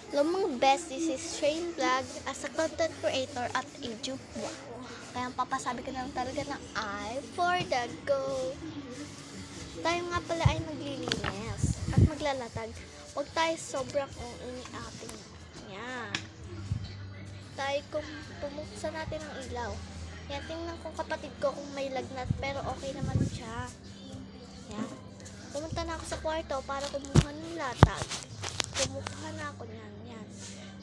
Hello mga best, this is Shane Vlog as a content creator at a Jubwa. Kaya papasabi ko lang talaga na I for the go. Tayo nga pala ay maglilinis at maglalatag. Huwag tayo sobrang iniating. Yan. Tayo kung pumuksan natin ang ilaw. Yan, tingnan ko kapatid ko kung may lagnat pero okay naman siya. Yan. Pumunta na ako sa kwarto para kumuha ng latag. Kumukuha na ako niyan. Yan.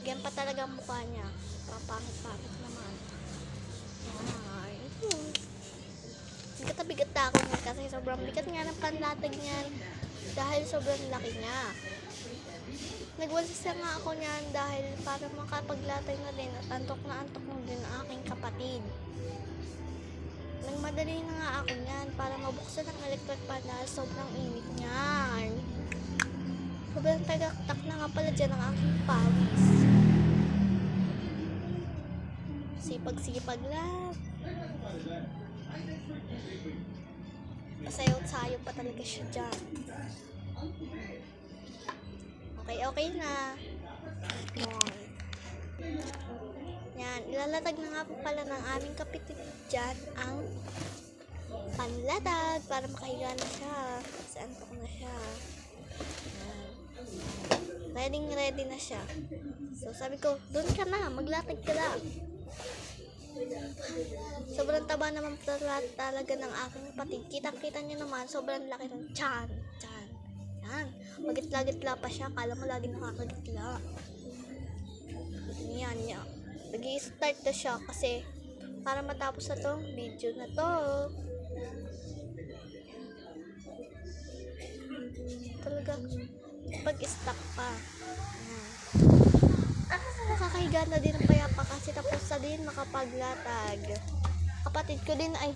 Ganyan pa talaga ang mukha niya. Papangit-pangit naman. Yan. Bigat na ako niyan kasi sobrang bigat nga ng panlatag niyan. Dahil sobrang laki niya. Nagwalisa nga ako niyan dahil para makapaglatag na din at antok na din ang aking kapatid. Nagmadali na nga ako niyan para mabuksan ang electric pan dahil sobrang init niyan. Sobrang tagaktak na nga pala dyan ang aking pawis. Sipag-sipag lang. Pasayaw-sayaw pa talaga siya dyan. Okay na. Yan, ilalatag na nga po pala ng aming kapitid dyan ang panlatag para makahiga na siya. Kasi antok na siya. Ready na siya. So sabi ko, doon ka na, maglatag ka lang. Sobrang taba naman talaga ng aking kapatid. Kita niyo naman, sobrang laki ng tiyan. Yan. Magitla-gitla pa siya. Kala mo lagi nakakagitla. Yan. Nag-i-start na siya kasi para matapos na tong video na to. Talaga pag-stop pa. Nakakahiga na din ang payapa kasi tapos na din makapaglatag. Kapatid ko din ay